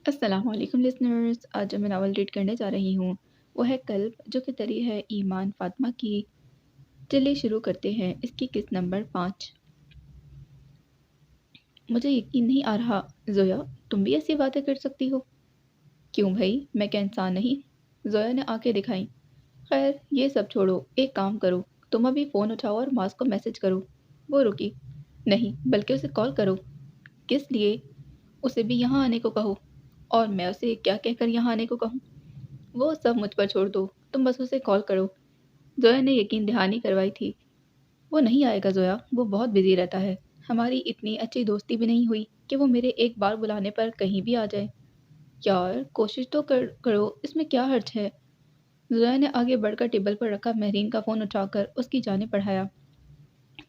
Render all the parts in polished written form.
السلام علیکم لسنرز، آج جو میں ناول ریڈ کرنے جا رہی ہوں وہ ہے کلب جو کہ تری ہے ایمان فاطمہ کی۔ چلیے شروع کرتے ہیں اس کی قسط نمبر 5۔ مجھے یقین نہیں آ رہا زویا، تم بھی ایسی باتیں کر سکتی ہو؟ کیوں بھائی، میں کیا انسان نہیں؟ زویا نے آنکھیں دکھائیں۔ خیر یہ سب چھوڑو، ایک کام کرو، تم ابھی فون اٹھاؤ اور ماس کو میسج کرو۔ وہ رکی۔ نہیں بلکہ اسے کال کرو۔ کس لیے؟ اسے بھی یہاں آنے کو کہو۔ اور میں اسے کیا کہہ کر یہاں آنے کو کہوں؟ وہ سب مجھ پر چھوڑ دو، تم بس اسے کال کرو۔ زویا نے یقین دہانی کروائی تھی۔ وہ نہیں آئے گا زویا، وہ بہت بزی رہتا ہے۔ ہماری اتنی اچھی دوستی بھی نہیں ہوئی کہ وہ میرے ایک بار بلانے پر کہیں بھی آ جائے۔ یار کوشش تو کرو، اس میں کیا حرج ہے؟ زویا نے آگے بڑھ کر ٹیبل پر رکھا مہرین کا فون اٹھا کر اس کی جانب بڑھایا۔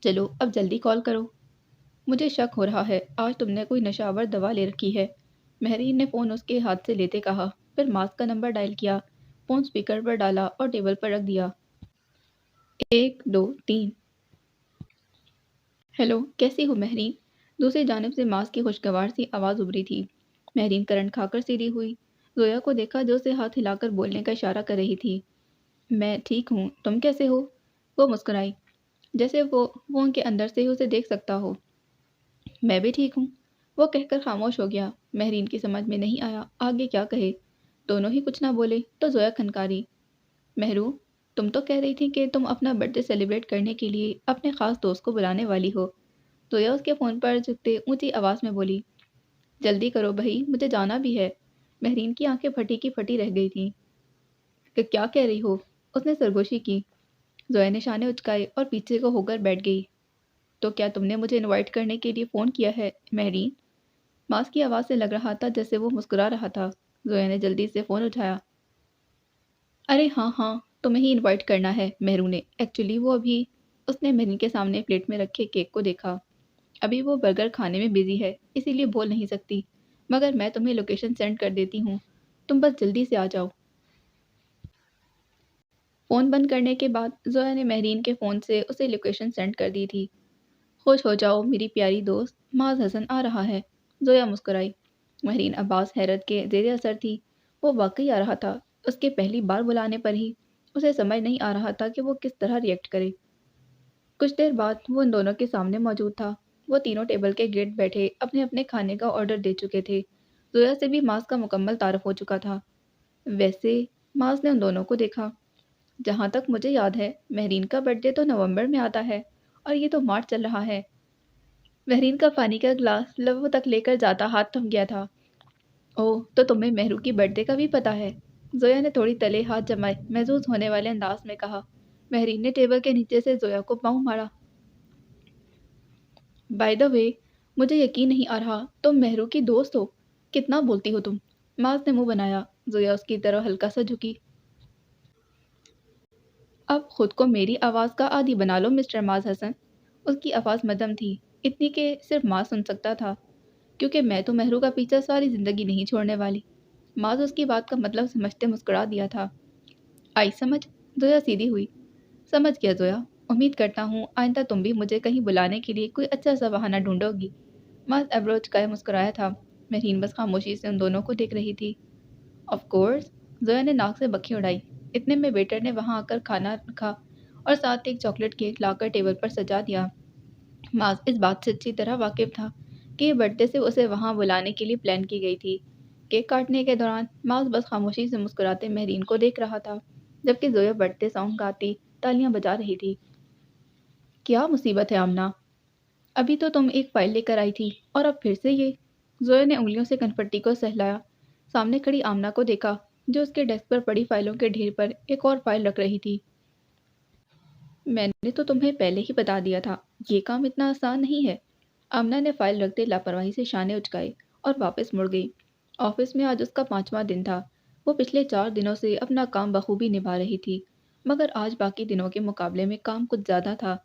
چلو اب جلدی کال کرو۔ مجھے شک ہو رہا ہے آج تم نے کوئی نشہ آور دوا لے رکھی ہے، مہرین نے فون اس کے ہاتھ سے لیتے کہا، پھر ماسک کا نمبر ڈائل کیا، فون سپیکر پر ڈالا اور ٹیبل پر رکھ دیا۔ 1 2 3۔ ہیلو، کیسی ہو مہرین؟ دوسری جانب سے ماسک کی خوشگوار سی آواز ابری تھی۔ مہرین کرنٹ کھا کر سیدھی ہوئی، زویا کو دیکھا جو اسے ہاتھ ہلا کر بولنے کا اشارہ کر رہی تھی۔ میں ٹھیک ہوں، تم کیسے ہو؟ وہ مسکرائی، جیسے وہ فون کے اندر سے ہی اسے دیکھ سکتا ہو۔ میں بھی ٹھیک ہوں، وہ کہہ کر خاموش ہو گیا۔ مہرین کی سمجھ میں نہیں آیا آگے کیا کہے۔ دونوں ہی کچھ نہ بولے تو زویا کھنکاری، مہرو، تم تو کہہ رہی تھی کہ تم اپنا برتھ ڈے سیلیبریٹ کرنے کے لیے اپنے خاص دوست کو بلانے والی ہو۔ زویا اس کے فون پر جھکتے اونچی آواز میں بولی، جلدی کرو بھائی، مجھے جانا بھی ہے۔ مہرین کی آنکھیں پھٹی کی پھٹی رہ گئی تھیں کہ کیا کہہ رہی ہو؟ اس نے سرگوشی کی۔ زویا نے شانے اچکائے اور پیچھے کو ہو کر بیٹھ گئی۔ تو کیا تم نے مجھے انوائٹ کرنے کے لیے فون کیا ہے مہرین؟ ماس کی آواز سے لگ رہا تھا جیسے وہ مسکرا رہا تھا۔ زویا نے جلدی سے فون اٹھایا۔ ارے ہاں ہاں، تمہیں ہی انوائٹ کرنا ہے مہرو نے۔ ایکچولی وہ ابھی، اس نے مہرین کے سامنے پلیٹ میں رکھے کیک کو دیکھا، ابھی وہ برگر کھانے میں بزی ہے اسی لیے بول نہیں سکتی، مگر میں تمہیں لوکیشن سینڈ کر دیتی ہوں، تم بس جلدی سے آ جاؤ۔ فون بند کرنے کے بعد زویا نے مہرین کے فون سے اسے لوکیشن سینڈ کر دی تھی۔ خوش ہو جاؤ میری پیاری دوست، معاذ حسن آ رہا ہے۔ زویا مسکرائی۔ مہرین عباس حیرت کے زیر اثر تھی۔ وہ واقعی آ رہا تھا، اس کے پہلی بار بلانے پر ہی۔ اسے سمجھ نہیں آ رہا تھا کہ وہ کس طرح ریئیکٹ کرے۔ کچھ دیر بعد وہ ان دونوں کے سامنے موجود تھا۔ وہ تینوں ٹیبل کے گرد بیٹھے اپنے اپنے کھانے کا آرڈر دے چکے تھے۔ زویا سے بھی ماس کا مکمل تعارف ہو چکا تھا۔ ویسے، ماس نے ان دونوں کو دیکھا، جہاں تک مجھے یاد ہے مہرین کا برتھ ڈے تو نومبر میں آتا ہے اور یہ تو مارچ چل رہا ہے۔ مہرین کا پانی کا گلاس لبوں تک لے کر جاتا ہاتھ تھم گیا تھا۔ اوہ، تو تمہیں مہرو کی برتھ ڈے کا بھی پتہ ہے؟ زویا نے تھوڑی تلے ہاتھ جمائے محظوظ ہونے والے انداز میں کہا۔ مہرین نے ٹیبل کے نیچے سے زویا کو پاؤں مارا۔ بائی دا وے، مجھے یقین نہیں آ رہا تم مہرو کی دوست ہو، کتنا بولتی ہو تم۔ ماس نے منہ بنایا۔ زویا اس کی طرف ہلکا سا جھکی۔ اب خود کو میری آواز کا عادی بنا لو مسٹر معاذ حسن۔ اس کی آواز مدھم تھی، اتنی کہ صرف معاذ سن سکتا تھا، کیونکہ میں تو مہرو کا پیچھا ساری زندگی نہیں چھوڑنے والی۔ معاذ اس کی بات کا مطلب سمجھتے مسکرا دیا تھا۔ آئی سمجھ؟ زویا سیدھی ہوئی۔ سمجھ گیا زویا، امید کرتا ہوں آئندہ تم بھی مجھے کہیں بلانے کے لیے کوئی اچھا سا بہانہ ڈھونڈو گی۔ معاذ ابروچ کا مسکرایا تھا۔ مہرین بس خاموشی سے ان دونوں کو دیکھ رہی تھی۔ آف کورس، زویا نے ناک سے بکھی اڑائی۔ اتنے میں ویٹر نے وہاں آ کر کھانا رکھا اور ساتھ ایک چاکلیٹ کیک لا کر ٹیبل پر سجا دیا۔ معاذ اس بات سے اچھی طرح واقف تھا کہ یہ برتھ ڈے سے اسے وہاں بلانے کے لیے پلان کی گئی تھی۔ کیک کاٹنے کے دوران معاذ بس خاموشی سے مسکراتے مہرین کو دیکھ رہا تھا، جبکہ زویا برتھ ڈے سانگ گاتی تالیاں بجا رہی تھی۔ کیا مصیبت ہے آمنہ؟ ابھی تو تم ایک فائل لے کر آئی تھی اور اب پھر سے یہ؟ زویا نے انگلیوں سے کنپٹی کو سہلایا۔ سامنے کھڑی آمنہ کو دیکھا جو اس کے ڈیسک پر پڑی فائلوں کے ڈھیر پر ایک اور فائل رکھ رہی تھی۔ میں نے تو تمہیں پہلے ہی بتا دیا تھا، یہ کام اتنا آسان نہیں ہے۔ آمنہ نے فائل رکھتے لاپرواہی سے شانے اچکائے اور واپس مڑ گئی۔ آفس میں آج اس کا 5واں دن تھا۔ وہ پچھلے 4 دنوں سے اپنا کام بخوبی نبھا رہی تھی، مگر آج باقی دنوں کے مقابلے میں کام کچھ زیادہ تھا۔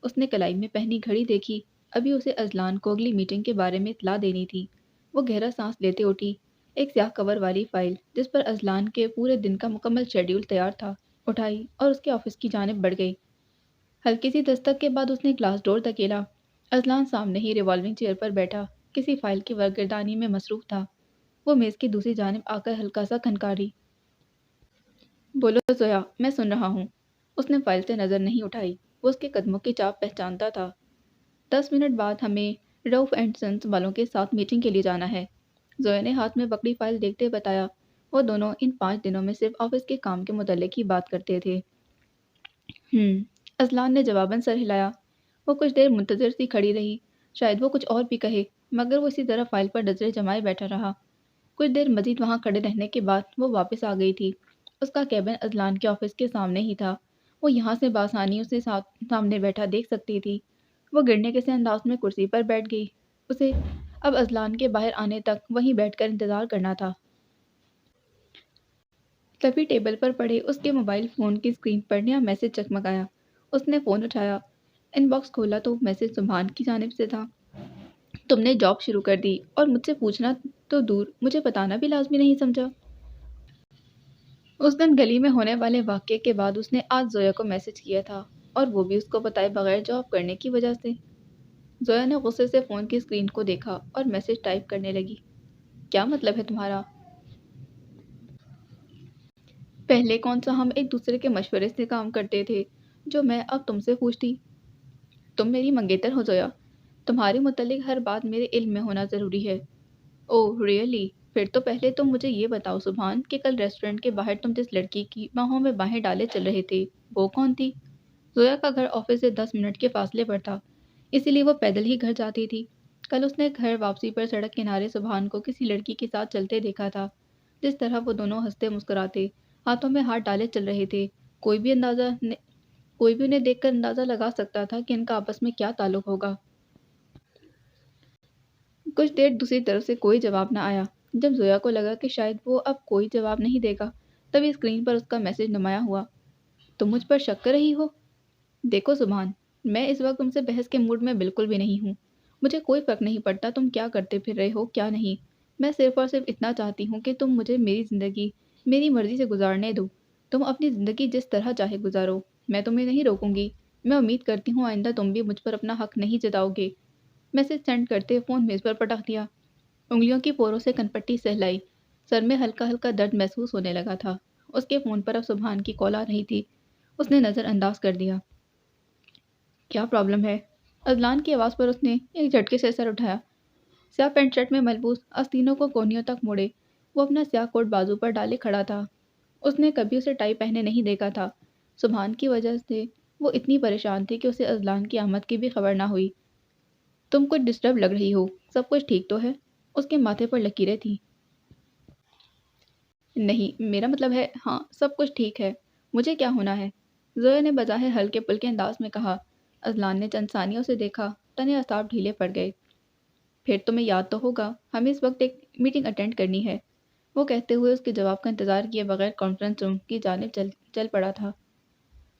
اس نے کلائی میں پہنی گھڑی دیکھی، ابھی اسے اذلان کو اگلی میٹنگ کے بارے میں اطلاع دینی تھی۔ وہ گہرا سانس لیتے اٹھی۔ ایک سیاہ کور والی فائل جس پر اذلان کے پورے دن کا مکمل شیڈیول تیار تھا اٹھائی اور اس کے آفس کی جانب بڑھ گئی۔ ہلکی سی دستک کے بعد اس نے گلاس ڈور دھکیلا۔ اذلان سامنے ہی ریوالونگ چیئر پر بیٹھا کسی فائل کی ورق گردانی میں مصروف تھا۔ وہ میز کی دوسری جانب آ کر ہلکا سا کھنکاری۔ بولو زویا، میں سن رہا ہوں۔ اس نے فائل سے نظر نہیں اٹھائی، وہ اس کے قدموں کی چاپ پہچانتا تھا۔ 10 منٹ بعد ہمیں روف اینڈ سنس والوں کے ساتھ میٹنگ کے لیے جانا ہے، زویا نے ہاتھ میں پکڑی فائل دیکھتے بتایا۔ وہ دونوں ان 5 دنوں میں صرف آفس کے کام کے متعلق ہی بات کرتے تھے۔ اذلان نے جواباً سر ہلایا۔ وہ کچھ دیر منتظر سی کھڑی رہی، شاید وہ کچھ اور بھی کہے، مگر وہ اسی طرح فائل پر نظریں جمائے بیٹھا رہا۔ کچھ دیر مزید وہاں کھڑے رہنے کے بعد وہ واپس آ گئی تھی۔ اس کا کیبن اذلان کے آفس کے سامنے ہی تھا۔ وہ یہاں سے بآسانی اسے سامنے بیٹھا دیکھ سکتی تھی۔ وہ گرنے کے سے انداز میں کرسی پر بیٹھ گئی۔ اسے اب اذلان کے باہر آنے تک وہیں بیٹھ کر انتظار کرنا تھا۔ تبھی ٹیبل پر پڑے اس کے موبائل فون کی اسکرین پر نیا میسج چکمکایا۔ اس نے فون اٹھایا، ان باکس کھولا تو میسج سبحان کی جانب سے تھا۔ تم نے جاب شروع کر دی اور مجھ سے پوچھنا تو دور، مجھے بتانا بھی لازمی نہیں سمجھا۔ اس دن گلی میں ہونے والے واقعے کے بعد اس نے آج زویا کو میسج کیا تھا، اور وہ بھی اس کو بتائے بغیر جواب کرنے کی وجہ سے۔ زویا نے غصے سے فون کی اسکرین کو دیکھا اور میسج ٹائپ کرنے لگی۔ کیا مطلب ہے تمہارا؟ پہلے کون سا ہم ایک دوسرے کے مشورے سے کام کرتے تھے جو میں اب تم سے پوچھتی؟ تم میری منگیتر ہو زویا، تمہارے متعلق ہر بات میرے علم میں ہونا ضروری ہے۔ اوہ ریئلی؟ پھر تو پہلے تم مجھے یہ بتاؤ سبحان کہ کل ریسٹورنٹ کے باہر تم جس لڑکی کی باہوں میں باہیں ڈالے چل رہے تھے وہ کون تھی؟ زویا کا گھر آفس سے 10 منٹ کے فاصلے پر تھا، اسی لیے وہ پیدل ہی گھر جاتی تھی۔ کل اس نے گھر واپسی پر سڑک کنارے سبحان کو کسی لڑکی کے ساتھ چلتے دیکھا تھا۔ جس طرح وہ دونوں ہنستے مسکراتے، ہاتھوں میں ہاتھ ڈالے چل رہے تھے، کوئی بھی انہیں دیکھ کر اندازہ لگا سکتا تھا کہ ان کا آپس میں کیا تعلق ہوگا۔ کچھ دیر دوسری طرف سے کوئی جواب نہ آیا۔ جب زویا کو لگا کہ شاید وہ اب کوئی جواب نہیں دے گا، تبھی اسکرین پر اس کا میسج نمایاں ہوا۔ تم مجھ پر شک کر رہی ہو؟ دیکھو سبحان، میں اس وقت تم سے بحث کے موڈ میں بالکل بھی نہیں ہوں۔ مجھے کوئی فرق نہیں پڑتا تم کیا کرتے پھر رہے ہو کیا نہیں۔ میں صرف اور صرف اتنا چاہتی ہوں کہ تم مجھے میری زندگی میری مرضی سے گزارنے دو۔ تم اپنی زندگی جس طرح چاہے گزارو، میں تمہیں نہیں روکوں گی۔ میں امید کرتی ہوں آئندہ تم بھی مجھ پر اپنا حق نہیں جتاؤ گے۔ میسج سینڈ کرتے فون میز پر پٹک دیا۔ انگلیوں کی پوروں سے کنپٹی سہلائی، سر میں ہلکا ہلکا درد محسوس ہونے لگا تھا۔ اس کے فون پر اب سبحان کی کال آ رہی تھی۔ اس نے نظر انداز کر دیا۔ کیا پرابلم ہے؟ اذلان کی آواز پر اس نے ایک جھٹکے سے سر اٹھایا۔ سیاہ پینٹ شرٹ میں ملبوس، آستینوں کو کونیوں تک موڑے، وہ اپنا سیاہ کوٹ بازو پر ڈالے کھڑا تھا۔ اس نے کبھی اسے ٹائی پہنے نہیں دیکھا تھا۔ سبحان کی وجہ سے وہ اتنی پریشان تھی کہ اسے اذلان کی آمد کی بھی خبر نہ ہوئی۔ تم کچھ ڈسٹرب لگ رہی ہو، سب کچھ ٹھیک تو ہے؟ اس کے ماتھے پر لکیریں تھیں۔ نہیں، میرا مطلب ہے ہاں سب کچھ ٹھیک ہے، مجھے کیا ہونا ہے؟ زویا نے بظاہر ہلکے پھلکے انداز میں کہا۔ اذلان نے چند ثانیوں سے دیکھا، تنے اعصاب ڈھیلے پڑ گئے۔ پھر تمہیں یاد تو ہوگا ہمیں اس وقت ایک میٹنگ اٹینڈ کرنی ہے، وہ کہتے ہوئے اس کے جواب کا انتظار کیے بغیر کانفرنس روم کی جانب چل پڑا تھا۔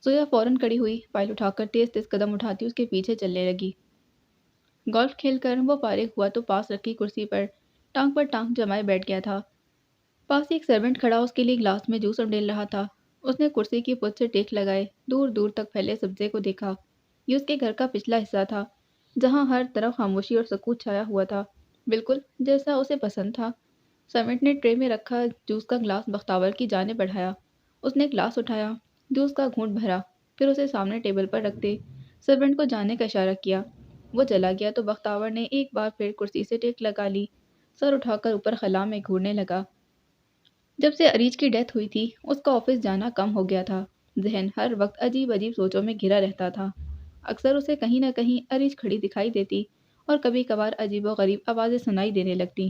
زویا فوراً کھڑی ہوئی، فائل اٹھا کر تیز تیز قدم اٹھاتی اس کے پیچھے چلنے لگی۔ گولف کھیل کر وہ فارغ ہوا تو پاس رکھی کرسی پر ٹانگ پر ٹانگ جمائے بیٹھ گیا تھا۔ پاس ہی ایک سرونٹ کھڑا اس کے لیے گلاس میں جوس انڈیل رہا تھا۔ اس نے کرسی کی پشت سے ٹیک لگائے دور دور تک پھیلے سبزے کو دیکھا۔ یہ اس کے گھر کا پچھلا حصہ تھا، جہاں ہر طرف خاموشی اور سکوت چھایا ہوا تھا، بالکل جیسا اسے پسند تھا۔ سرونٹ نے ٹرے میں رکھا جوس کا گلاس بختاور کی جانب بڑھایا۔ اس نے گلاس اٹھایا، جوس کا گھونٹ بھرا، پھر اسے سامنے ٹیبل پر رکھتے سرونٹ کو جانے کا اشارہ کیا۔ وہ چلا گیا تو بختاور نے ایک بار پھر کرسی سے ٹیک لگا لی، سر اٹھا کر اوپر خلا میں گھورنے لگا۔ جب سے اریج کی ڈیتھ ہوئی تھی اس کا آفس جانا کم ہو گیا تھا۔ ذہن ہر وقت عجیب عجیب سوچوں میں گھرا رہتا تھا۔ اکثر اسے کہیں نہ کہیں اریج کھڑی دکھائی دیتی اور کبھی کبھار عجیب و غریب آوازیں سنائی دینے لگتی۔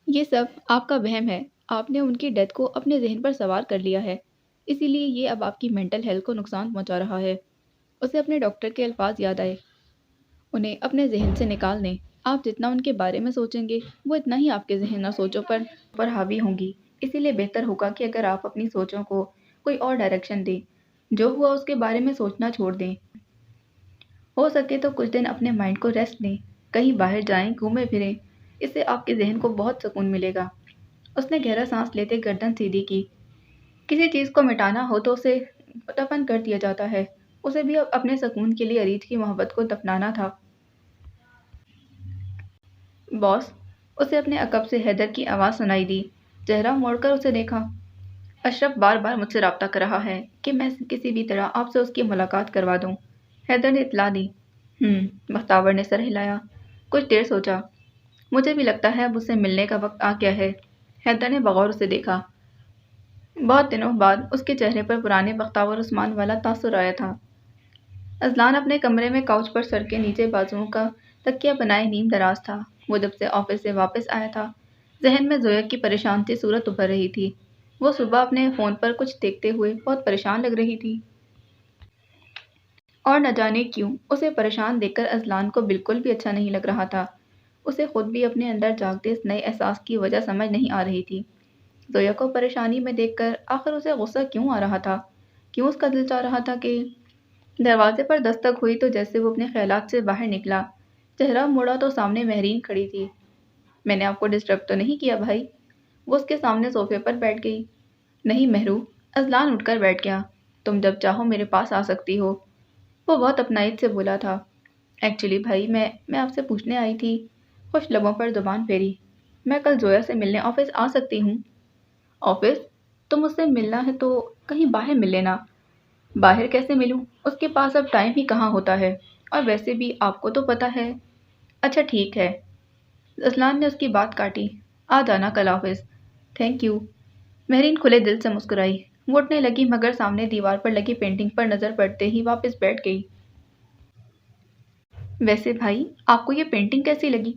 یہ سب آپ کا وہم ہے، آپ نے ان کی ڈیتھ کو اپنے ذہن پر سوار کر لیا ہے، اسی لیے یہ اب آپ کی مینٹل ہیلتھ کو نقصان پہنچا رہا ہے۔ اسے اپنے ڈاکٹر کے الفاظ یاد آئے، انہیں اپنے ذہن سے نکال دیں۔ آپ جتنا ان کے بارے میں سوچیں گے وہ اتنا ہی آپ کے ذہن اور سوچوں پر حاوی ہوں گی۔ اسی لیے بہتر ہوگا کہ اگر آپ اپنی سوچوں کو کوئی اور ڈائریکشن دیں، جو ہوا اس کے بارے میں سوچنا چھوڑ دیں۔ ہو سکے تو کچھ دن اپنے مائنڈ کو ریسٹ دیں، کہیں باہر جائیں، گھومیں پھریں، اس سے آپ کے ذہن کو بہت سکون ملے گا۔ اس نے گہرا سانس لیتے گردن سیدھی کی۔ کسی چیز کو مٹانا ہو تو اسے دفن کر دیا جاتا ہے، اسے بھی اپنے سکون کے لیے اریج کی محبت کو دفنانا تھا۔ باس، اسے اپنے عقب سے حیدر کی آواز سنائی دی۔ چہرہ موڑ کر اسے دیکھا۔ اشرف بار بار مجھ سے رابطہ کر رہا ہے کہ میں کسی بھی طرح آپ سے اس کی ملاقات کروا دوں۔ حیدر نے اطلاع دی۔ بختاور نے سر ہلایا۔ کچھ دیر سوچا۔ مجھے بھی لگتا ہے اب اس سے ملنے کا وقت آ گیا ہے۔ حیدر نے بغور اسے دیکھا۔ بہت دنوں بعد اس کے چہرے پر پرانے بختاور عثمان والا تاثر آیا تھا۔ اذلان اپنے کمرے میں کاؤچ پر سر کے نیچے بازوؤں کا تکیہ بنائے نیم دراز تھا۔ وہ جب سے آفس سے واپس آیا تھا، ذہن میں زویا کی پریشان سی صورت ابھر رہی تھی۔ وہ صبح اپنے فون پر کچھ دیکھتے ہوئے بہت پریشان لگ رہی تھی۔ اور نہ جانے کیوں اسے پریشان دیکھ کر اذلان کو بالکل بھی اچھا نہیں لگ رہا تھا۔ اسے خود بھی اپنے اندر جاگتے اس نئے احساس کی وجہ سمجھ نہیں آ رہی تھی۔ زویا کو پریشانی میں دیکھ کر آخر اسے غصہ کیوں آ رہا تھا؟ کیوں اس کا دل چاہ رہا تھا کہ… دروازے پر دستک ہوئی تو جیسے وہ اپنے خیالات سے باہر نکلا، چہرہ موڑا تو سامنے مہرین کھڑی تھی۔ میں نے آپ کو ڈسٹرب تو نہیں کیا بھائی؟ وہ اس کے سامنے صوفے پر بیٹھ گئی۔ نہیں مہرو، اذلان اٹھ کر بیٹھ گیا۔ تم جب چاہو میرے پاس آ سکتی ہو، وہ بہت اپنائیت سے بولا تھا۔ ایکچولی بھائی میں آپ سے پوچھنے آئی تھی۔ خوش لبوں پر زبان پھیری۔ میں کل زویا سے ملنے آفس آ سکتی ہوں؟ آفس؟ تم اس سے ملنا ہے تو کہیں باہر مل لینا۔ باہر کیسے ملوں؟ اس کے پاس اب ٹائم ہی کہاں ہوتا ہے، اور ویسے بھی آپ کو تو پتہ ہے۔ اچھا ٹھیک ہے۔ اذلان نے اس کی بات کاٹی۔ آ جانا کل آفس۔ Thank you. مہرین کھلے دل سے مسکرائی۔ وہ اٹھنے لگی مگر سامنے دیوار پر لگی پینٹنگ پر نظر پڑتے ہی واپس بیٹھ گئی۔ ویسے بھائی آپ کو یہ پینٹنگ کیسی لگی؟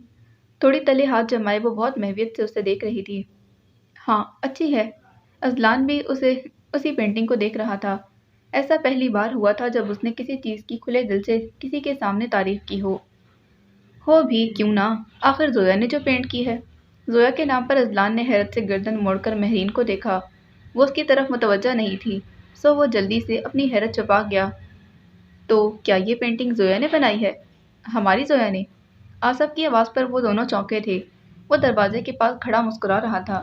تھوڑی تلے ہاتھ جمائے وہ بہت محویت سے اسے دیکھ رہی تھی۔ ہاں اچھی ہے۔ اذلان بھی اسی پینٹنگ کو دیکھ رہا تھا۔ ایسا پہلی بار ہوا تھا جب اس نے کسی چیز کی کھلے دل سے کسی کے سامنے تعریف کی ہو بھی کیوں نہ، آخر زویا نے جو پینٹ کی ہے۔ زویا کے نام پر اذلان نے حیرت سے گردن موڑ کر مہرین کو دیکھا۔ وہ اس کی طرف متوجہ نہیں تھی، سو وہ جلدی سے اپنی حیرت چھپا گیا۔ تو کیا یہ پینٹنگ زویا نے بنائی ہے؟ ہماری زویا نے؟ آصف کی آواز پر وہ دونوں چونکے تھے۔ وہ دروازے کے پاس کھڑا مسکرا رہا تھا۔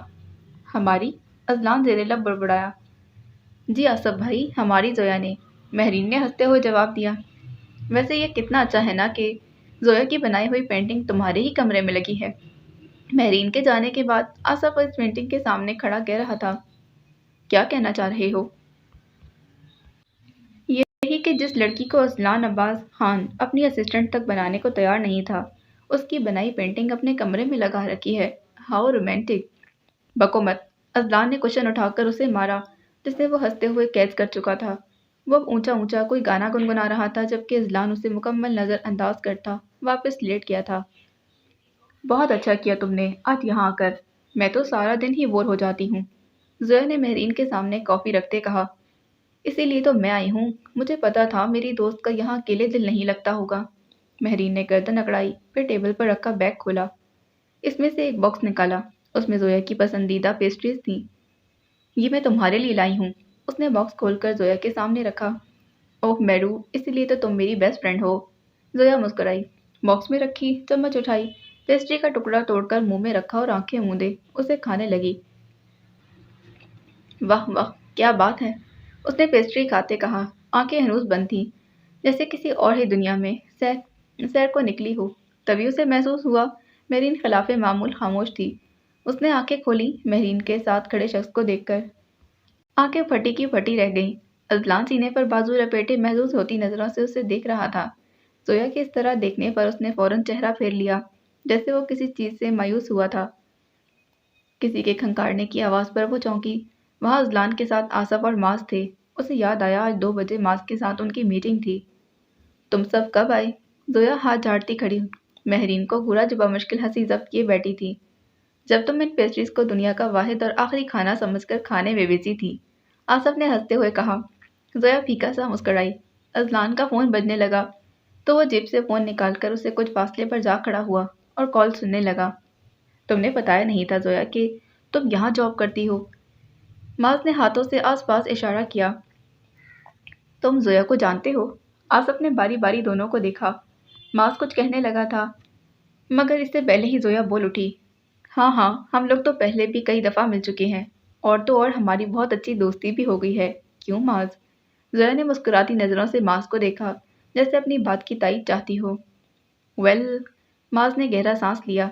ہماری؟ اذلان زیر لب بڑبڑایا۔ جی آصف بھائی، ہماری زویا نے، مہرین نے ہنستے ہوئے جواب دیا۔ ویسے یہ کتنا اچھا ہے نا کہ زویا کی بنائی ہوئی پینٹنگ تمہارے ہی کمرے میں لگی ہے۔ مہرین کے جانے کے بعد آصف اس پینٹنگ کے سامنے کھڑا کہہ رہا تھا۔ کیا کہنا چاہ رہے ہو؟ یہی کہ جس لڑکی کو اذلان عباس خان اپنی اسسٹنٹ تک بنانے کو تیار نہیں تھا، اس کی بنائی پینٹنگ اپنے کمرے میں لگا رکھی ہے۔ How romantic. بکو مت۔ اذلان نے کشن اٹھا کر اسے مارا جسے وہ ہنستے ہوئے کیچ کر چکا تھا۔ وہ اونچا اونچا کوئی گانا گنگنا رہا تھا جبکہ اذلان اسے مکمل نظر انداز کرتا واپس لیٹ گیا تھا۔ بہت اچھا کیا تم نے آج یہاں آ کر، میں تو سارا دن ہی بور ہو جاتی ہوں۔ زویا نے مہرین کے سامنے کافی رکھتے کہا۔ اسی لیے تو میں آئی ہوں، مجھے پتا تھا میری دوست کا یہاں اکیلے دل نہیں لگتا ہوگا۔ مہرین نے گردن اکڑائی، پھر ٹیبل پر رکھا بیگ کھولا۔ اس میں سے ایک باکس نکالا، اس میں زویا کی پسندیدہ پیسٹریز تھیں۔ یہ میں تمہارے لیے لائی ہوں۔ اس نے باکس کھول کر زویا کے سامنے رکھا۔ اوہ میرو، اسی لیے تو تم میری بیسٹ فرینڈ ہو۔ زویا مسکرائی، باکس میں رکھی چمچ اٹھائی، پیسٹری کا ٹکڑا توڑ کر منہ میں رکھا اور آنکھیں موندے اسے کھانے لگی۔ واہ واہ کیا بات ہے، اس نے پیسٹری کھاتے کہا۔ آنکھیں ہنوز بند تھیں، جیسے کسی اور ہی دنیا میں سیر کو نکلی ہو۔ تبھی اسے محسوس ہوا مہرین خلاف معمول خاموش تھی۔ اس نے آنکھیں کھولی مہرین کے ساتھ کھڑے شخص کو دیکھ کر۔ آنکھیں پھٹی کی پھٹی رہ گئیں۔ اذلان سینے پر بازو لپیٹے محظوظ ہوتی نظروں سے اسے دیکھ رہا تھا۔ زویا کے اس طرح دیکھنے پر اس نے فوراً چہرہ پھیر لیا، جیسے وہ کسی چیز سے مایوس ہوا تھا۔ کسی کے کھنکارنے کی آواز پر وہ چونکی۔ وہاں اذلان کے ساتھ آصف اور معاذ تھے۔ اسے یاد آیا آج 2 بجے معاذ کے ساتھ ان کی میٹنگ تھی۔ تم سب کب آئے؟ زویا ہاتھ جھاڑتی کھڑی مہرین کو گھورا جبا مشکل ہنسی ضبط کیے بیٹھی تھی۔ جب تم ان پیسٹریز کو دنیا کا واحد اور آخری کھانا سمجھ کر کھانے میں بزی تھی، آصف نے ہنستے ہوئے کہا۔ زویا پھیکا سا مسکرائی۔ اذلان کا فون بجنے لگا تو وہ جیب سے فون نکال کر اسے کچھ فاصلے پر جا کھڑا ہوا اور کال سننے لگا۔ تم نے بتایا نہیں تھا زویا کہ تم یہاں جاب کرتی ہو؟ معاذ نے ہاتھوں سے آس پاس اشارہ کیا۔ تم زویا کو جانتے ہو؟ آصف نے باری باری دونوں کو دیکھا۔ معاذ کچھ کہنے لگا تھا مگر اس سے پہلے ہی زویا بول اٹھی۔ ہاں ہم لوگ تو پہلے بھی کئی دفعہ مل چکے ہیں، اور تو اور ہماری بہت اچھی دوستی بھی ہو گئی ہے، کیوں معاذ؟ زویا نے مسکراتی نظروں سے معاذ کو دیکھا جیسے اپنی بات کی تائید چاہتی ہو۔ ویل، معاذ نے گہرا سانس لیا۔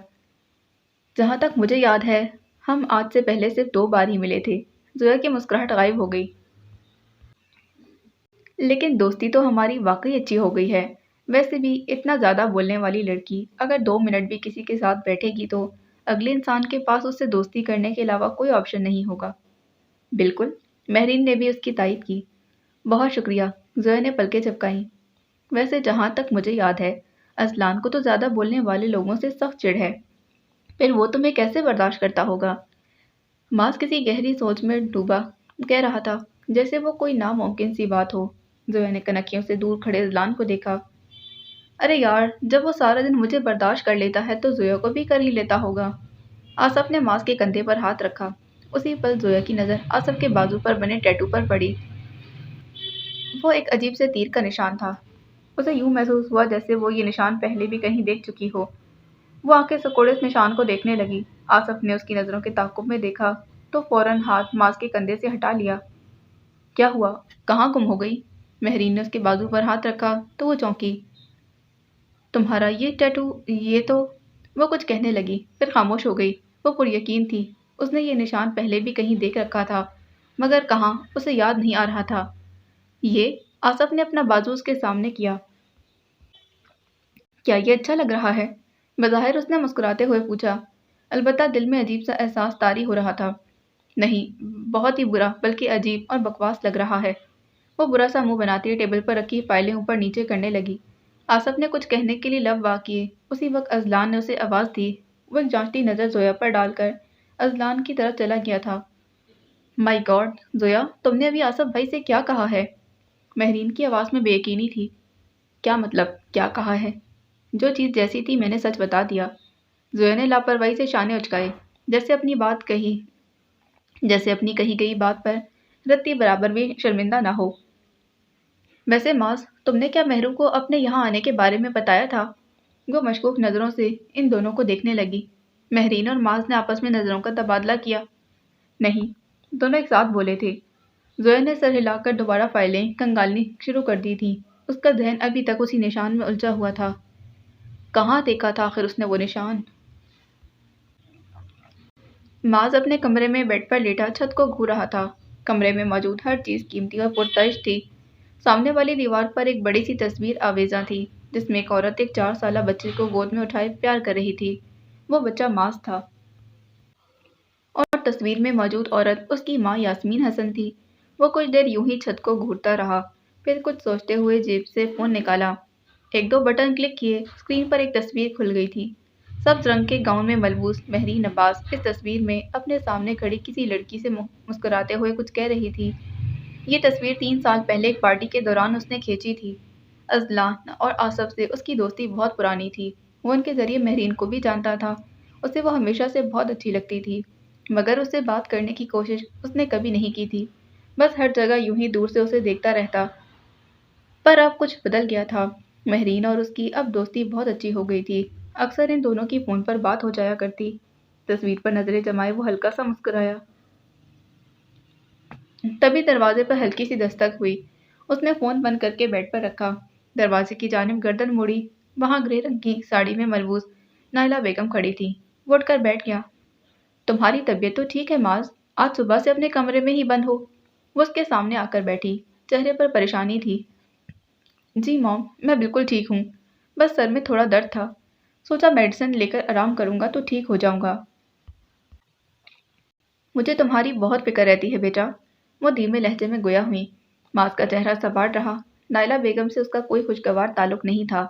جہاں تک مجھے یاد ہے ہم آج سے پہلے صرف 2 بار ہی ملے تھے۔ زویا کی مسکراہٹ غائب ہو گئی۔ لیکن دوستی تو ہماری واقعی اچھی ہو گئی ہے۔ ویسے بھی اتنا زیادہ بولنے والی لڑکی اگر 2 منٹ بھی کسی کے ساتھ بیٹھے گی تو اگلے انسان کے پاس اس سے دوستی کرنے کے علاوہ کوئی آپشن نہیں ہوگا۔ بالکل، مہرین نے بھی اس کی تائید کی۔ بہت شکریہ، زویا نے پلکیں جھپکائیں۔ ویسے جہاں تک مجھے یاد ہے ازلان کو تو زیادہ بولنے والے لوگوں سے سخت چڑ ہے، پھر وہ تمہیں کیسے برداشت کرتا ہوگا؟ ماس کسی گہری سوچ میں ڈوبا کہہ رہا تھا، جیسے وہ کوئی ناممکن سی بات ہو۔ زویا نے کنکیوں سے دور کھڑے ازلان کو دیکھا۔ ارے یار، جب وہ سارا دن مجھے برداشت کر لیتا ہے تو زویا کو بھی کر ہی لیتا ہوگا۔ آصف نے ماس کے کندھے پر ہاتھ رکھا۔ اسی پل زویا کی نظر آصف کے بازو پر بنے ٹیٹو پر پڑی۔ وہ ایک عجیب سے تیر کا نشان تھا۔ اسے یوں محسوس ہوا جیسے وہ یہ نشان پہلے بھی کہیں دیکھ چکی ہو۔ وہ آنکھیں سکوڑے اس نشان کو دیکھنے لگی۔ آصف نے اس کی نظروں کے تعاقب میں دیکھا تو فوراً ہاتھ ماس کے کندھے سے ہٹا لیا۔ کیا ہوا؟ کہاں گم ہو گئی؟ مہرین نے اس کے بازو پر ہاتھ رکھا تو وہ چونکی۔ تمہارا یہ ٹیٹو، یہ تو… وہ کچھ کہنے لگی پھر خاموش ہو گئی۔ وہ پر یقین تھی اس نے یہ نشان پہلے بھی کہیں دیکھ رکھا تھا، مگر کہاں اسے یاد نہیں آ رہا تھا۔ یہ… آصف نے اپنا بازو اس کے سامنے کیا۔ کیا یہ اچھا لگ رہا ہے؟ بظاہر اس نے مسکراتے ہوئے پوچھا، البتہ دل میں عجیب سا احساس طاری ہو رہا تھا۔ نہیں، بہت ہی برا، بلکہ عجیب اور بکواس لگ رہا ہے۔ وہ برا سا منہ بناتی ٹیبل پر رکھی فائلیں اوپر نیچے کرنے لگی۔ آصف نے کچھ کہنے کے لیے لب وا کیے، اسی وقت ازلان نے اسے آواز دی۔ وہ ایک جانچتی نظر زویا پر ڈال کر ازلان کی طرف چلا گیا تھا۔ مائی گاڈ زویا، تم نے ابھی آصف بھائی سے کیا کہا ہے؟ مہرین کی آواز میں بے یقینی تھی۔ کیا مطلب کیا کہا ہے؟ جو چیز جیسی تھی میں نے سچ بتا دیا۔ زویا نے لاپرواہی سے شانے اچکائے، جیسے اپنی کہی گئی بات پر رتی برابر بھی شرمندہ نہ ہو۔ ویسے ماس، تم نے کیا مہرو کو اپنے یہاں آنے کے بارے میں بتایا تھا؟ وہ مشکوک نظروں سے ان دونوں کو دیکھنے لگی۔ مہرین اور ماس نے آپس میں نظروں کا تبادلہ کیا۔ نہیں، دونوں ایک ساتھ بولے تھے۔ زویا نے سر ہلا کر دوبارہ فائلیں کنگالنی شروع کر دی تھیں۔ اس کا ذہن ابھی تک اسی نشان میں الجھا ہوا تھا۔ کہاں دیکھا تھا آخر اس نے وہ نشان؟ ماز اپنے کمرے میں بیڈ پر لیٹا چھت کو گھور رہا تھا۔ کمرے میں موجود ہر چیز قیمتی اور پرتعش تھی۔ سامنے والی دیوار پر ایک بڑی سی تصویر آویزاں تھی، جس میں ایک عورت ایک 4 سالہ بچے کو گود میں اٹھائے پیار کر رہی تھی۔ وہ بچہ ماس تھا، اور تصویر میں موجود عورت اس کی ماں یاسمین حسن تھی۔ وہ کچھ دیر یوں ہی چھت کو گھورتا رہا، پھر کچھ سوچتے ہوئے جیب سے فون نکالا۔ 1-2 بٹن کلک کیے، اسکرین پر ایک تصویر کھل گئی تھی۔ سبز رنگ کے گاؤن میں ملبوس مہرین عباس اس تصویر میں اپنے سامنے کھڑی کسی لڑکی سے مسکراتے ہوئے کچھ کہہ رہی تھی۔ یہ تصویر 3 سال پہلے ایک پارٹی کے دوران اس نے کھینچی تھی۔ ازلان اور آصف سے اس کی دوستی بہت پرانی تھی۔ وہ ان کے ذریعے مہرین کو بھی جانتا تھا۔ اسے وہ ہمیشہ سے بہت اچھی لگتی تھی، مگر اس سے بات کرنے کی کوشش اس نے کبھی نہیں کی تھی۔ بس ہر جگہ یوں ہی دور سے اسے دیکھتا رہتا۔ پر اب کچھ بدل گیا تھا۔ مہرین اور اس کی اب دوستی بہت اچھی ہو گئی تھی۔ اکثر ان دونوں کی فون پر بات ہو جایا کرتی۔ تصویر پر نظریں جمائے وہ ہلکا سا مسکرایا۔ تبھی دروازے پر ہلکی سی دستک ہوئی۔ اس نے فون بند کر کے بیڈ پر رکھا، دروازے کی جانب گردن موڑی۔ وہاں گرے رنگ کی ساڑی میں ملبوس نائلہ بیگم کھڑی تھی۔ وہ اٹھ کر بیٹھ گیا۔ تمہاری طبیعت تو ٹھیک ہے ماز؟ آج صبح سے اپنے کمرے میں ہی بند ہو؟ وہ اس کے سامنے آ کر بیٹھی، چہرے پر پریشانی تھی۔ جی موم، میں بالکل ٹھیک ہوں، بس سر میں تھوڑا درد تھا، سوچا میڈیسن لے کر آرام کروں گا تو ٹھیک ہو جاؤں گا۔ مجھے تمہاری بہت فکر رہتی ہے بیٹا، وہ دھیمے لہجے میں گویا ہوئی۔ ماس کا چہرہ سپاٹ رہا۔ نائلہ بیگم سے اس کا کوئی خوشگوار تعلق نہیں تھا،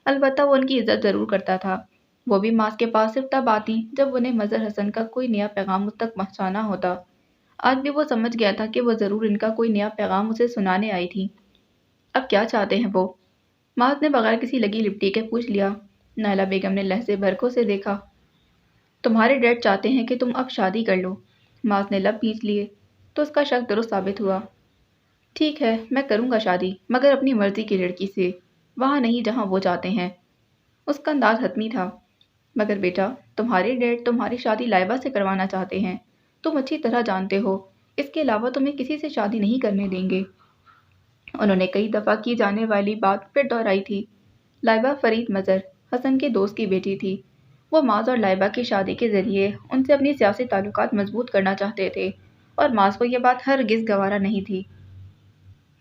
البتہ وہ ان کی عزت ضرور کرتا تھا۔ وہ بھی ماس کے پاس صرف تب آتی جب انہیں مظہر حسن کا کوئی نیا پیغام اس تک پہنچانا ہوتا۔ آج بھی وہ سمجھ گیا تھا کہ وہ ضرور ان کا کوئی نیا پیغام اسے سنانے آئی تھی۔ اب کیا چاہتے ہیں وہ؟ ماس نے بغیر کسی لگی لپٹی کے پوچھ لیا۔ نائلہ بیگم نے لہجے بھرکوں سے دیکھا۔ تمہارے ڈیڈ چاہتے ہیں کہ تم اب شادی کر لو۔ ماس نے لب کھینچ لیے تو اس کا شک درست ثابت ہوا۔ ٹھیک ہے، میں کروں گا شادی، مگر اپنی مرضی کی لڑکی سے، وہاں نہیں جہاں وہ چاہتے ہیں۔ اس کا انداز حتمی تھا۔ مگر بیٹا، تمہارے ڈیڈ تمہاری شادی لائبہ سے کروانا چاہتے ہیں، تم اچھی طرح جانتے ہو۔ اس کے علاوہ تمہیں کسی سے شادی نہیں کرنے دیں گے۔ انہوں نے کئی دفعہ کی جانے والی بات پھر دہرائی تھی۔ لائبہ فرید مظہر حسن کے دوست کی بیٹی تھی۔ وہ معاذ اور لائبہ کی شادی کے ذریعے ان سے اپنی سیاسی تعلقات مضبوط کرنا چاہتے تھے اور معاذ کو یہ بات ہرگز گوارا نہیں تھی۔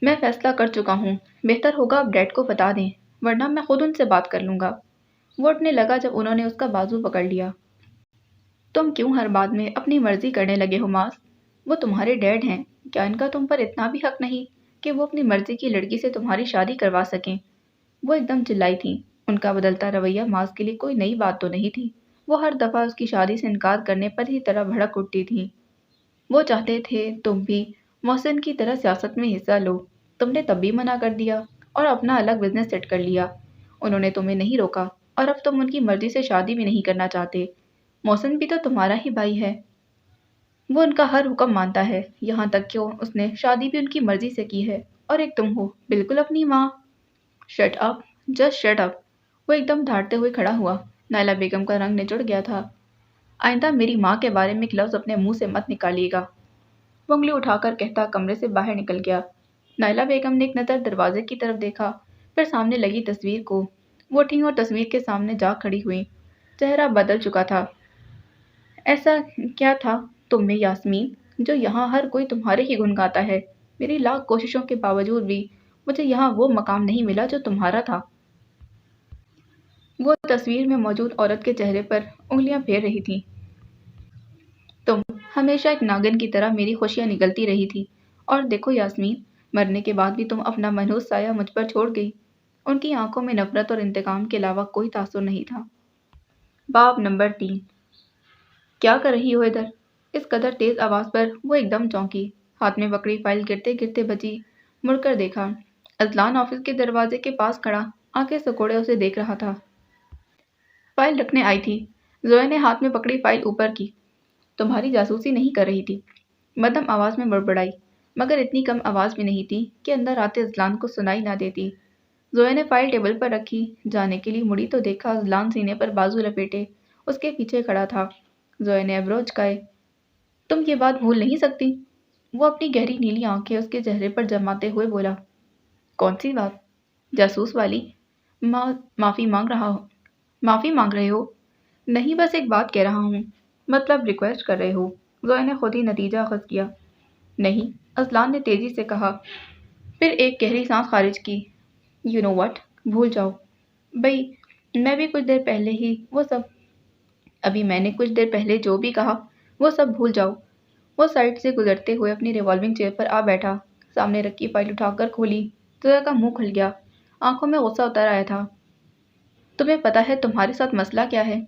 میں فیصلہ کر چکا ہوں، بہتر ہوگا اب ڈیڈ کو بتا دیں، ورنہ میں خود ان سے بات کر لوں گا۔ وہ اٹھنے لگا جب انہوں نے اس کا بازو پکڑ لیا۔ تم کیوں ہر بات میں اپنی مرضی کرنے لگے ہو معاذ؟ وہ تمہارے ڈیڈ ہیں، کیا ان کا تم پر اتنا بھی حق نہیں کہ وہ اپنی مرضی کی لڑکی سے تمہاری شادی کروا سکیں؟ وہ ایک دم چلائی تھیں۔ ان کا بدلتا رویہ معاذ کے لیے کوئی نئی بات تو نہیں تھی۔ وہ ہر دفعہ اس کی شادی سے انکار کرنے پر ہی طرح بھڑک اٹھتی تھیں۔ وہ چاہتے تھے تم بھی محسن کی طرح سیاست میں حصہ لو، تم نے تب بھی منع کر دیا اور اپنا الگ بزنس سیٹ کر لیا۔ انہوں نے تمہیں نہیں روکا اور اب تم ان کی مرضی سے شادی بھی نہیں کرنا چاہتے۔ محسن بھی تو تمہارا ہی بھائی ہے، وہ ان کا ہر حکم مانتا ہے، یہاں تک کہ اس نے شادی بھی ان کی مرضی سے کی ہے، اور ایک تم ہو بالکل اپنی ماں۔ Shut up, just shut up. وہ ایک دم دھاڑتے ہوئے کھڑا ہوا۔ نائلہ بیگم کا رنگ نچڑ گیا تھا۔ آئندہ میری ماں کے بارے میں ایک لفظ اپنے منہ سے مت نکالیے گا، وہ انگلی اٹھا کر کہتا کمرے سے باہر نکل گیا۔ نائلہ بیگم نے ایک نظر دروازے کی طرف دیکھا، پھر سامنے لگی تصویر کو۔ وہ اٹھیں اور تصویر کے سامنے جا کھڑی ہوئیں۔ چہرہ بدل چکا تھا۔ ایسا کیا تھا تم میں یاسمین، جو یہاں ہر کوئی تمہارے ہی گن گاتا ہے؟ میری لاکھ کوششوں کے باوجود بھی مجھے یہاں وہ مقام نہیں ملا جو تمہارا تھا۔ وہ تصویر میں موجود عورت کے چہرے پر انگلیاں پھیر رہی تھی۔ تم ہمیشہ ایک ناگن کی طرح میری خوشیاں نگلتی رہی تھی، اور دیکھو یاسمین، مرنے کے بعد بھی تم اپنا منحوس سایہ مجھ پر چھوڑ گئی۔ ان کی آنکھوں میں نفرت اور انتقام کے علاوہ کوئی تاثر نہیں تھا۔ باب نمبر 3۔ کیا کر رہی ہو ادھر؟ اس قدر تیز آواز پر وہ ایک دم چونکی۔ ہاتھ میں پکڑی فائل گرتے گرتے بچی، مڑ کر دیکھا۔ اذلان آفس کے دروازے کے پاس کھڑا آنکھیں سکوڑے اسے دیکھ رہا تھا۔ فائل رکھنے آئی تھی، زویا نے ہاتھ میں پکڑی فائل اوپر کی۔ تمہاری جاسوسی نہیں کر رہی تھی، مدھم آواز میں بڑبڑائی، مگر اتنی کم آواز بھی نہیں تھی کہ اندر آتے اذلان کو سنائی نہ دیتی۔ زویا نے فائل ٹیبل پر رکھی، جانے کے لیے مڑی تو دیکھا اذلان سینے پر بازو لپیٹے اس کے پیچھے کھڑا تھا۔ زویا نے ابرو اچکائے۔ تم یہ بات بھول نہیں سکتی؟ وہ اپنی گہری نیلی آنکھیں اس کے چہرے پر جماتے ہوئے بولا۔ کون سی بات؟ جاسوس والی؟ معافی مانگ رہے ہو؟ نہیں، بس ایک بات کہہ رہا ہوں۔ مطلب ریکویسٹ کر رہے ہو؟ زویا نے خود ہی نتیجہ اخذ کیا۔ نہیں، اذلان نے تیزی سے کہا، پھر ایک گہری سانس خارج کی۔ یو نو وٹ، بھول جاؤ۔ بھئی، میں نے کچھ دیر پہلے جو بھی کہا وہ سب بھول جاؤ۔ وہ سائڈ سے گزرتے ہوئے اپنی ریوالونگ چیئر پر آ بیٹھا، سامنے رکھی فائل اٹھا کر کھولی۔ زویا کا منہ کھل گیا، آنکھوں میں غصہ اتر آیا تھا۔ تمہیں پتہ ہے تمہارے ساتھ مسئلہ کیا ہے؟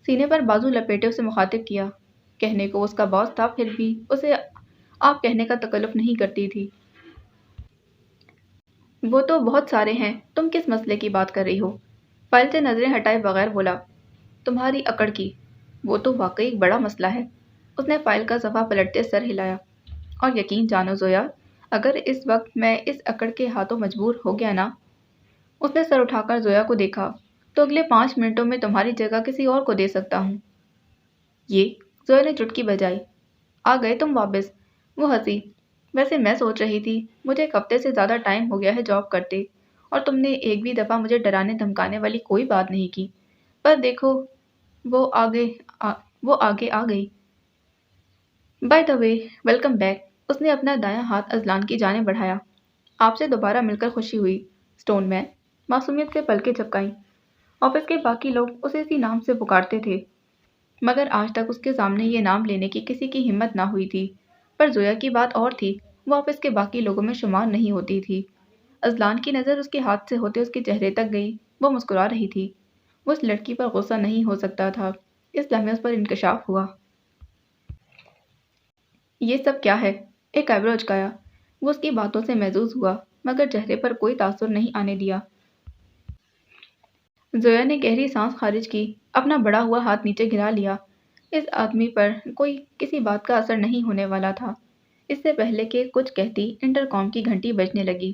سینے پر بازو لپیٹے اسے مخاطب کیا۔ کہنے کو اس کا باس تھا، پھر بھی اسے آپ کہنے کا تکلف نہیں کرتی تھی۔ وہ تو بہت سارے ہیں، تم کس مسئلے کی بات کر رہی ہو؟ فائل سے نظریں ہٹائے بغیر بولا۔ تمہاری اکڑ کی۔ وہ تو واقعی ایک بڑا مسئلہ ہے۔ اس نے فائل کا صفحہ پلٹتے سر ہلایا۔ اور یقین جانو زویا، اگر اس وقت میں اس اکڑ کے ہاتھوں مجبور ہو گیا نا، اس نے سر اٹھا کر زویا کو دیکھا، تو اگلے 5 منٹوں میں تمہاری جگہ کسی اور کو دے سکتا ہوں۔ یہ؟ زویا نے چٹکی بجائی۔ آ گئے تم واپس؟ وہ ہنسی۔ ویسے میں سوچ رہی تھی، مجھے ایک ہفتے سے زیادہ ٹائم ہو گیا ہے جاب کرتے، اور تم نے ایک بھی دفعہ مجھے ڈرانے دھمکانے والی کوئی بات نہیں کی، پر دیکھو وہ آگے آ گئی۔ By the way, welcome back. اس نے اپنا دایاں ہاتھ اذلان کی جانب بڑھایا۔ آپ سے دوبارہ مل کر خوشی ہوئی، اسٹون مین۔ معصومیت سے پلکیں جھپکائیں۔ آفس کے باقی لوگ اسے اسی نام سے پکارتے تھے، مگر آج تک اس کے سامنے یہ نام لینے کی کسی کی ہمت نہ ہوئی تھی۔ پر زویا کی بات اور تھی، وہ آفس کے باقی لوگوں میں شمار نہیں ہوتی تھی۔ اذلان کی نظر اس کے ہاتھ سے ہوتے اس کے چہرے تک گئی، وہ مسکرا رہی تھی۔ وہ اس لڑکی پر غصہ نہیں ہو سکتا تھا۔ اس لمحے اس پر انکشاف ہوا۔ یہ سب کیا ہے؟ ایک آئیبرو اچکایا۔ وہ اس کی باتوں سے محظوظ ہوا، مگر چہرے پر کوئی تاثر نہیں آنے دیا۔ زویا نے گہری سانس خارج کی، اپنا بڑا ہوا ہاتھ نیچے گرا لیا۔ اس آدمی پر کسی بات کا اثر نہیں ہونے والا تھا۔ اس سے پہلے کہ کچھ کہتی، انٹرکام کی گھنٹی بجنے لگی۔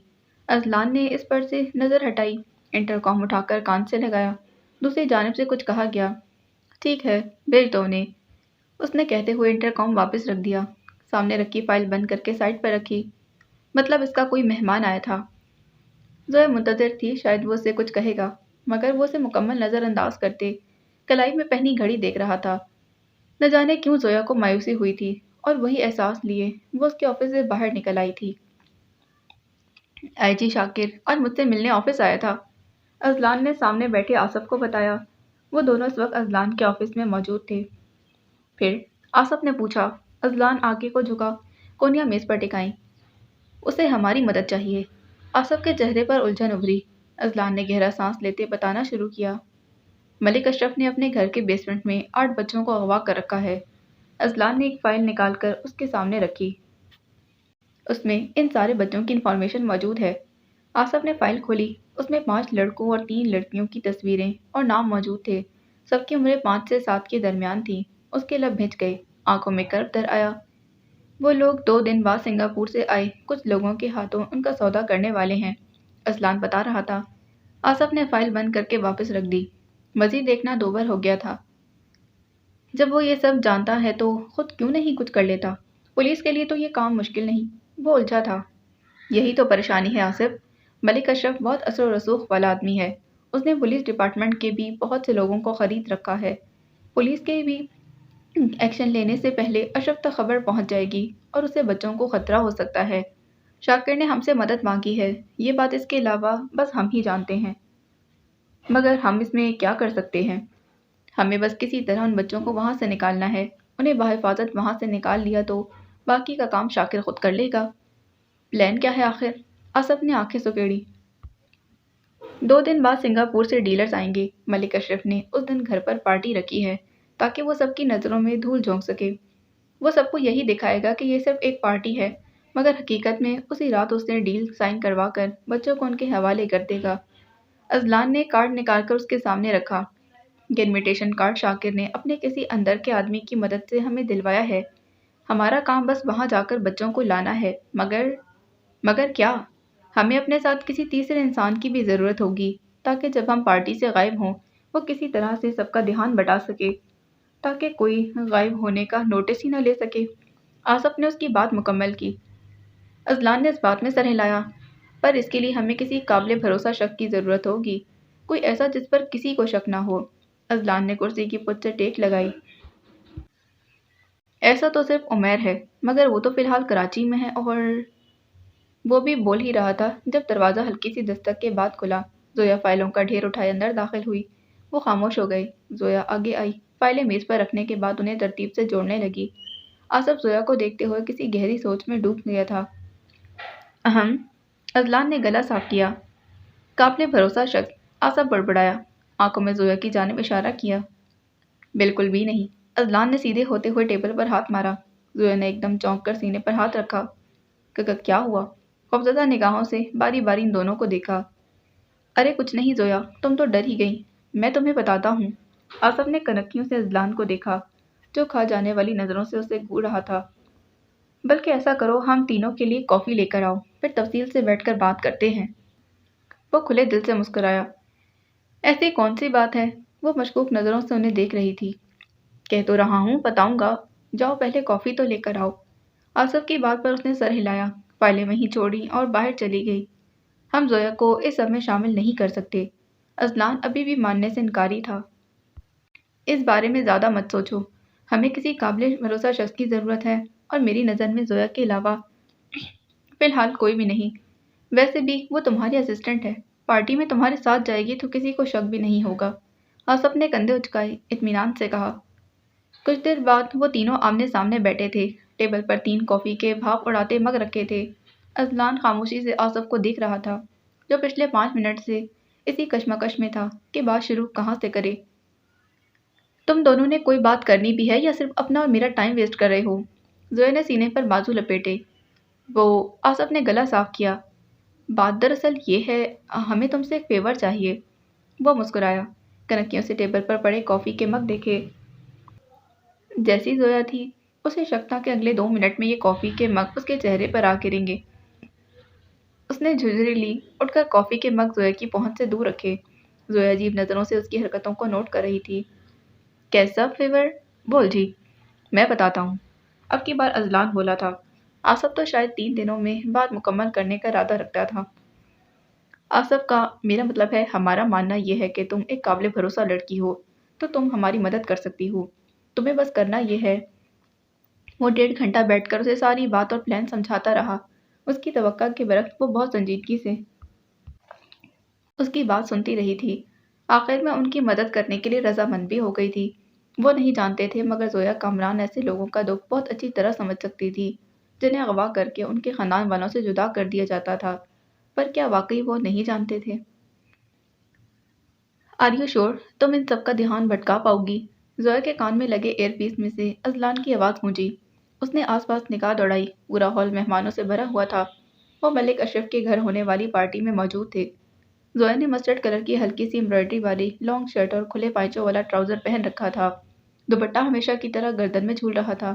اذلان نے اس پر سے نظر ہٹائی، انٹرکام اٹھا کر کان سے لگایا۔ دوسری جانب سے کچھ کہا گیا۔ ٹھیک ہے، بھیج دو انہیں، اس نے کہتے ہوئے انٹرکام واپس رکھ دیا۔ سامنے رکھی فائل بند کر کے سائڈ پر رکھی۔ مطلب اس کا کوئی مہمان آیا تھا۔ زویا منتظر تھی شاید وہ اسے کچھ کہے گا، مگر وہ اسے مکمل نظر انداز کرتے کلائی میں پہنی گھڑی دیکھ رہا تھا۔ نہ جانے کیوں زویا کو مایوسی ہوئی تھی اور وہی احساس لیے وہ اس کے آفس سے باہر نکل آئی تھی۔ آئی جی شاکر آج مجھ سے ملنے آفس آیا تھا، اذلان نے سامنے بیٹھے آصف کو بتایا۔ وہ دونوں اس وقت اذلان کے آفس میں موجود تھے۔ پھر آصف نے پوچھا۔ اذلان آگے کو جھکا، کونیاں میز پر ٹکائیں۔ اسے ہماری مدد چاہیے۔ آصف کے چہرے پر الجھن ابھری۔ اذلان نے گہرا سانس لیتے بتانا شروع کیا۔ ملک اشرف نے اپنے گھر کے بیسمنٹ میں 8 بچوں کو اغوا کر رکھا ہے۔ اذلان نے ایک فائل نکال کر اس کے سامنے رکھی۔ اس میں ان سارے بچوں کی انفارمیشن موجود ہے۔ آصف نے فائل کھولی۔ اس میں 5 لڑکوں اور 3 لڑکیوں کی تصویریں اور نام موجود تھے۔ سب کی عمریں 5 سے 7 کے درمیان تھیں۔ اس کے لب بھنج گئے، آنکھوں میں کرب در آیا۔ وہ لوگ 2 دن بعد سنگاپور سے آئے، کچھ لوگوں کے ہاتھوں ان کا سودا کرنے والے ہیں، اذلان بتا رہا تھا۔ آصف نے فائل بند کر کے واپس رکھ دی۔ مزید دیکھنا دوبر ہو گیا تھا۔ جب وہ یہ سب جانتا ہے تو خود کیوں نہیں کچھ کر لیتا؟ پولیس کے لیے تو یہ کام مشکل نہیں۔ وہ الجھا تھا۔ یہی تو پریشانی ہے آصف۔ ملک اشرف بہت اثر و رسوخ والا آدمی ہے۔ اس نے پولیس ڈپارٹمنٹ کے بھی بہت سے لوگوں کو خرید رکھا ہے۔ پولیس کے بھی ایکشن لینے سے پہلے اشرف تک خبر پہنچ جائے گی اور اسے بچوں کو خطرہ ہو سکتا ہے۔ شاکر نے ہم سے مدد مانگی ہے، یہ بات اس کے علاوہ بس ہم ہی جانتے ہیں، مگر ہم اس میں کیا کر سکتے ہیں؟ ہمیں بس کسی طرح ان بچوں کو وہاں سے نکالنا ہے۔ انہیں بحفاظت وہاں سے نکال لیا تو باقی کا کام شاکر خود کر لے گا۔ پلان کیا ہے آخر؟ آصف نے آنکھیں سکیڑی۔ 2 دن بعد سنگاپور سے ڈیلرز آئیں گے۔ ملک اشرف نے اس دن گھر پر پارٹی رکھی ہے تاکہ وہ سب کی نظروں میں دھول جھونک سکے۔ وہ سب کو یہی دکھائے گا کہ یہ صرف ایک پارٹی ہے، مگر حقیقت میں اسی رات اس نے ڈیل سائن کروا کر بچوں کو ان کے حوالے کر دے گا۔ اذلان نے کارڈ نکال کر اس کے سامنے رکھا۔ یہ انویٹیشن کارڈ شاکر نے اپنے کسی اندر کے آدمی کی مدد سے ہمیں دلوایا ہے۔ ہمارا کام بس وہاں جا کر بچوں کو لانا ہے، مگر کیا؟ ہمیں اپنے ساتھ کسی تیسرے انسان کی بھی ضرورت ہوگی تاکہ جب ہم پارٹی سے غائب ہوں وہ کسی طرح سے سب کا دھیان بٹا سکے، تاکہ کوئی غائب ہونے کا نوٹس ہی نہ لے سکے۔ آصف نے اس کی بات مکمل کی۔ اذلان نے اس بات میں سر ہلایا۔ پر اس کے لیے ہمیں کسی قابل بھروسہ شخص کی ضرورت ہوگی، کوئی ایسا جس پر کسی کو شک نہ ہو۔ اذلان نے کرسی کی پشت سے ٹیک لگائی۔ ایسا تو صرف عمیر ہے، مگر وہ تو فی الحال کراچی میں ہے اور… وہ بھی بول ہی رہا تھا جب دروازہ ہلکی سی دستک کے بعد کھلا۔ زویا فائلوں کا ڈھیر اٹھائے اندر داخل ہوئی۔ وہ خاموش ہو گئے۔ زویا آگے آئی، فائلیں میز پر رکھنے کے بعد انہیں ترتیب سے جوڑنے لگی۔ آصف زویا کو دیکھتے ہوئے کسی گہری سوچ میں ڈوب گیا تھا۔ اذلان نے گلا صاف کیا۔ قابل بھروسہ شخص، آصف بڑبڑایا، آنکھوں میں زویا کی جانب اشارہ کیا۔ بالکل بھی نہیں۔ اذلان نے سیدھے ہوتے ہوئے ٹیبل پر ہاتھ مارا۔ زویا نے ایک دم چونک کر سینے پر ہاتھ رکھا۔ کیا ہوا؟ خوفزدہ نگاہوں سے باری باری ان دونوں کو دیکھا۔ ارے کچھ نہیں زویا، تم تو ڈر ہی گئی، میں تمہیں بتاتا ہوں۔ آصف نے کنکیوں سے اذلان کو دیکھا جو کھا جانے والی نظروں سے اسے گھور رہا تھا۔ بلکہ ایسا کرو، ہم تینوں کے لیے کافی لے کر آؤ، پھر تفصیل سے بیٹھ کر بات کرتے ہیں۔ وہ کھلے دل سے مسکرایا۔ ایسی کون سی بات ہے؟ وہ مشکوک نظروں سے انہیں دیکھ رہی تھی۔ کہہ تو رہا ہوں بتاؤں گا، جاؤ پہلے کافی تو لے کر آؤ۔ آصف کی بات پر اس نے سر ہلایا، فائلیں وہیں چھوڑی اور باہر چلی گئی۔ ہم زویا کو اس سب میں شامل نہیں کر سکتے۔ اذلان ابھی بھی ماننے سے انکاری تھا۔ اس بارے میں زیادہ مت سوچو، ہمیں کسی قابل بھروسہ شخص کی ضرورت ہے اور میری نظر میں زویا کے علاوہ فی الحال کوئی بھی نہیں۔ ویسے بھی وہ تمہاری اسسٹنٹ ہے، پارٹی میں تمہارے ساتھ جائے گی تو کسی کو شک بھی نہیں ہوگا۔ آصف نے کندھے اچکائے، اطمینان سے کہا۔ کچھ دیر بعد وہ تینوں آمنے سامنے بیٹھے تھے۔ ٹیبل پر 3 کافی کے بھاپ اڑاتے مگ رکھے تھے۔ اذلان خاموشی سے آصف کو دیکھ رہا تھا، جو پچھلے 5 منٹ سے اسی کشمکش میں تھا کہ بات شروع کہاں سے کرے۔ تم دونوں نے کوئی بات کرنی بھی ہے یا صرف اپنا اور میرا ٹائم ویسٹ کر رہے ہو؟ زویا نے سینے پر بازو لپیٹے۔ وہ… آصف نے گلا صاف کیا۔ بات دراصل یہ ہے، ہمیں تم سے ایک فیور چاہیے۔ وہ مسکرایا، کنکیوں سے ٹیبل پر پڑے کافی کے مگ دیکھے۔ جیسی زویا تھی، اسے شک تھا کہ اگلے 2 منٹ میں یہ کافی کے مگ اس کے چہرے پر آ گریں گے۔ اس نے جھنجھری لی، اٹھ کر کافی کے مگ زویا کی پہنچ سے دور رکھے۔ زویا عجیب نظروں سے اس کی حرکتوں کو نوٹ کر رہی تھی۔ کیسا فیور؟ وہ الجھی۔ میں بتاتا ہوں۔ اب کی بار اذلان بولا تھا۔ آصف تو شاید 3 دنوں میں بات مکمل کرنے کا ارادہ رکھتا تھا۔ آصف کا… میرا مطلب ہے ہمارا ماننا یہ ہے کہ تم ایک قابل بھروسہ لڑکی ہو، تو تم ہماری مدد کر سکتی ہو، تمہیں بس کرنا یہ ہے۔ وہ 1.5 گھنٹہ بیٹھ کر اسے ساری بات اور پلان سمجھاتا رہا۔ اس کی توقع کے برعکس وہ بہت سنجیدگی سے اس کی بات سنتی رہی تھی۔ آخر میں ان کی مدد کرنے کے لیے رضامند بھی ہو گئی تھی۔ وہ نہیں جانتے تھے مگر زویا کامران ایسے لوگوں کا دکھ بہت اچھی طرح سمجھ سکتی تھی جنہیں اغوا کر کے ان کے خاندان والوں سے جدا کر دیا جاتا تھا۔ پر کیا واقعی وہ نہیں جانتے تھے؟ آر یو شور تم ان سب کا دھیان بھٹکا پاؤ گی؟ زویا کے کان میں لگے ایئر پیس میں سے اذلان کی آواز گونجی۔ اس نے آس پاس نگاہ دوڑائی۔ پورا ہال مہمانوں سے بھرا ہوا تھا۔ وہ ملک اشرف کے گھر ہونے والی پارٹی میں موجود تھے۔ زویا نے مسٹرڈ کلر کی ہلکی سی امبرائڈری والی لانگ شرٹ اور کھلے پائچوں والا ٹراؤزر پہن رکھا تھا۔ دوپٹہ ہمیشہ کی طرح گردن میں جھول رہا تھا۔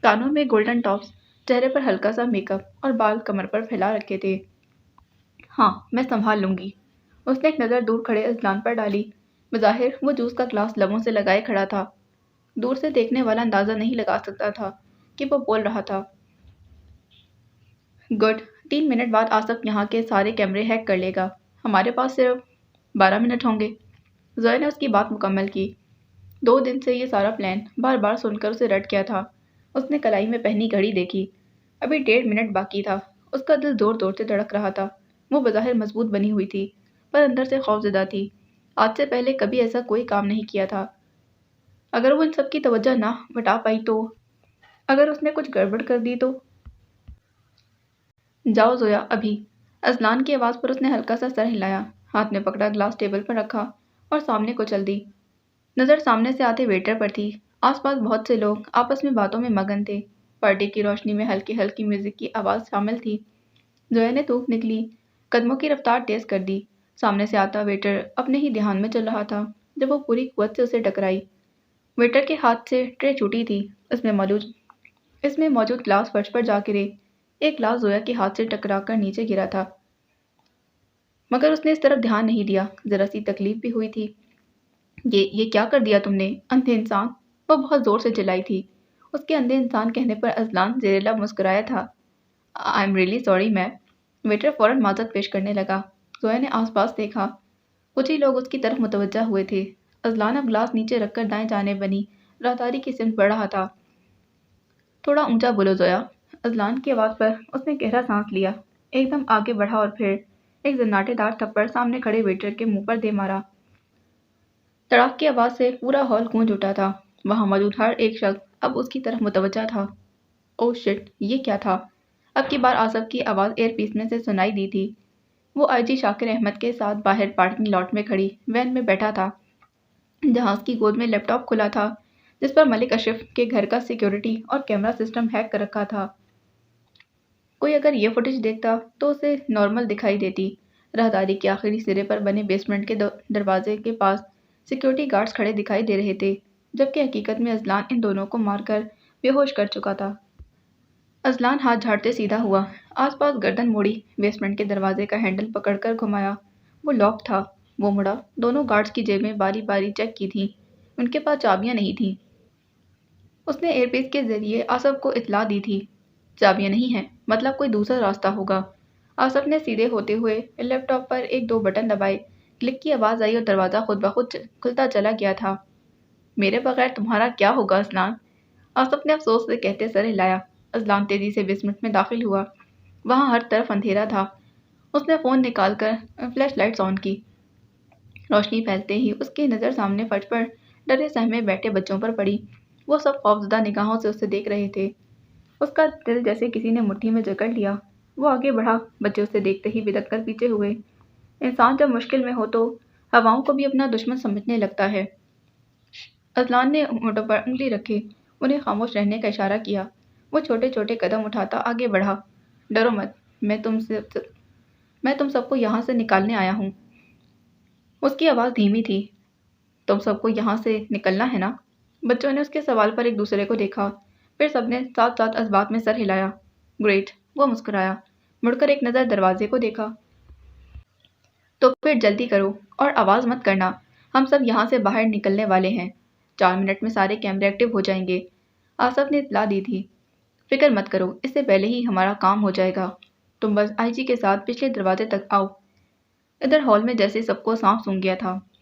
کانوں میں گولڈن ٹاپس، چہرے پر ہلکا سا میک اپ اور بال کمر پر پھیلا رکھے تھے۔ ہاں میں سنبھال لوں گی۔ اس نے ایک نظر دور کھڑے اذلان پر ڈالی۔ بظاہر وہ جوس کا گلاس لبوں سے لگائے کھڑا تھا۔ دور سے دیکھنے والا اندازہ نہیں لگا سکتا تھا کہ وہ بول رہا تھا۔ گڈ 3 منٹ بعد آصف یہاں کے سارے کیمرے ہیک کر لے گا۔ ہمارے پاس صرف 12 منٹ ہوں گے۔ زویا نے اس کی بات مکمل کی۔ 2 دن سے یہ سارا پلان بار بار سن کر اسے رٹ گیا تھا۔ اس نے کلائی میں پہنی گھڑی دیکھی۔ ابھی 1.5 منٹ باقی تھا۔ اس کا دل زور زور سے دھڑک رہا تھا۔ وہ بظاہر مضبوط بنی ہوئی تھی پر اندر سے خوفزدہ تھی۔ آج سے پہلے کبھی ایسا کوئی کام نہیں کیا تھا۔ اگر وہ ان سب کی توجہ نہ بٹا پائی تو؟ اگر اس نے کچھ گڑبڑ کر دی تو؟ جاؤ زویا ابھی۔ اذلان کی آواز پر اس نے ہلکا سا سر ہلایا۔ ہاتھ میں پکڑا گلاس ٹیبل پر رکھا اور سامنے کو چل دی۔ نظر سامنے سے آتے ویٹر پر تھی۔ آس پاس بہت سے لوگ آپس میں باتوں میں مگن تھے۔ پارٹی کی روشنی میں ہلکی ہلکی میوزک کی آواز شامل تھی۔ زویا نے تھوک نکلی، قدموں کی رفتار تیز کر دی۔ سامنے سے آتا ویٹر اپنے ہی دھیان میں چل رہا تھا جب وہ پوری قوت سے اسے ٹکرائی۔ ویٹر کے ہاتھ سے ٹرے چھوٹی تھی۔ اس میں موجود گلاس فرش پر جا گرے۔ ایک گلاس زویا کے ہاتھ سے ٹکرا کر نیچے گرا تھا مگر اس نے اس طرف دھیان نہیں دیا۔ ذرا سی تکلیف بھی ہوئی تھی۔ یہ کیا کر دیا تم نے اندھے انسان؟ وہ بہت زور سے چلائی تھی۔ اس کے اندھے انسان کہنے پر اذلان زیر لب مسکرایا تھا۔ I am really sorry ma'am. Waiter فوراً معذرت پیش کرنے لگا۔ زویا نے آس پاس دیکھا۔ کچھ ہی لوگ اس کی طرف متوجہ ہوئے تھے۔ اذلان اب گلاس نیچے رکھ کر دائیں جانب بنی راہداری کی سمت بڑھ رہا تھا۔ تھوڑا اونچا بولو زویا۔ اذلان کی آواز پر اس نے گہرا سانس لیا، ایک دم آگے بڑھا اور پھر ایک زناٹے دار تھپڑ سامنے کھڑے ویٹر کے منہ پر دے مارا۔ تڑاک کی آواز سے پورا ہال گونج اٹھا تھا۔ وہاں موجود ہر ایک شخص اب اس کی طرف متوجہ تھا۔ اوہ شٹ، یہ کیا تھا؟ اب کی بار آصف کی آواز ایئر پیس میں سے سنائی دی تھی۔ وہ آئی جی شاکر احمد کے ساتھ باہر پارکنگ لاٹ میں کھڑی وین میں بیٹھا تھا جہاں اس کی گود میں لیپ ٹاپ کھلا تھا جس پر ملک اشرف کے گھر کا سیکیورٹی اور کیمرہ سسٹم ہیک کر رکھا تھا۔ کوئی اگر یہ فوٹیج دیکھتا تو اسے نارمل دکھائی دیتی۔ راہداری کے آخری سرے پر بنے بیسمنٹ کے دروازے کے پاس سیکیورٹی گارڈز کھڑے دکھائی دے رہے تھے جبکہ حقیقت میں اذلان ان دونوں کو مار کر بے ہوش کر چکا تھا۔ اذلان ہاتھ جھاڑتے سیدھا ہوا، آس پاس گردن موڑی، بیسمنٹ کے دروازے کا ہینڈل پکڑ کر گھمایا۔ وہ لاک تھا۔ وہ مڑا، دونوں گارڈز کی جیبیں باری باری چیک کی تھیں۔ ان کے پاس چابیاں نہیں تھیں۔ اس نے ایئر پیس کے ذریعے آصف کو اطلاع دی تھی۔ چابیاں نہیں ہیں، مطلب کوئی دوسرا راستہ ہوگا۔ آصف نے سیدھے ہوتے ہوئے لیپ ٹاپ پر 1-2 بٹن دبائے، کلک کی آواز آئی اور دروازہ خود بخود کھلتا چلا گیا تھا۔ میرے بغیر تمہارا کیا ہوگا اذلان؟ آصف نے افسوس سے کہتے سر ہلایا۔ اذلان تیزی سے بیسمنٹ میں داخل ہوا۔ وہاں ہر طرف اندھیرا تھا۔ اس نے فون نکال کر فلیش لائٹس آن کی۔ روشنی پھیلتے ہی اس کی نظر سامنے فرش پر ڈرے سہمے بیٹھے بچوں پر پڑی۔ وہ سب خوفزدہ نگاہوں سے اسے دیکھ رہے تھے۔ اس کا دل جیسے کسی نے مٹھی میں جکڑ لیا۔ وہ آگے بڑھا، بچے اسے دیکھتے ہی بدک کر پیچھے ہوئے۔ انسان جب مشکل میں ہو تو ہواؤں کو بھی اپنا دشمن سمجھنے لگتا ہے۔ اذلان نے ہونٹوں پر انگلی رکھے انہیں خاموش رہنے کا اشارہ کیا۔ وہ چھوٹے چھوٹے قدم اٹھاتا آگے بڑھا۔ ڈرو مت، میں تم سب کو یہاں سے نکالنے آیا ہوں۔ اس کی آواز دھیمی تھی۔ تم سب کو یہاں سے نکلنا ہے نا؟ بچوں نے اس کے سوال پر ایک دوسرے کو دیکھا، پھر سب نے ساتھ ساتھ اسبات میں سر ہلایا۔ گریٹ، وہ مسکرایا، مڑ کر ایک نظر دروازے کو دیکھا۔ تو پھر جلدی کرو اور آواز مت کرنا، ہم سب یہاں سے باہر نکلنے والے ہیں۔ 4 منٹ میں سارے کیمرے ایکٹیو ہو جائیں گے۔ آصف نے اطلاع دی تھی۔ فکر مت کرو، اس سے پہلے ہی ہمارا کام ہو جائے گا۔ تم بس آئی جی کے ساتھ پچھلے دروازے تک آؤ۔ ادھر ہال میں جیسے سب کو سانپ سونگھ گیا تھا۔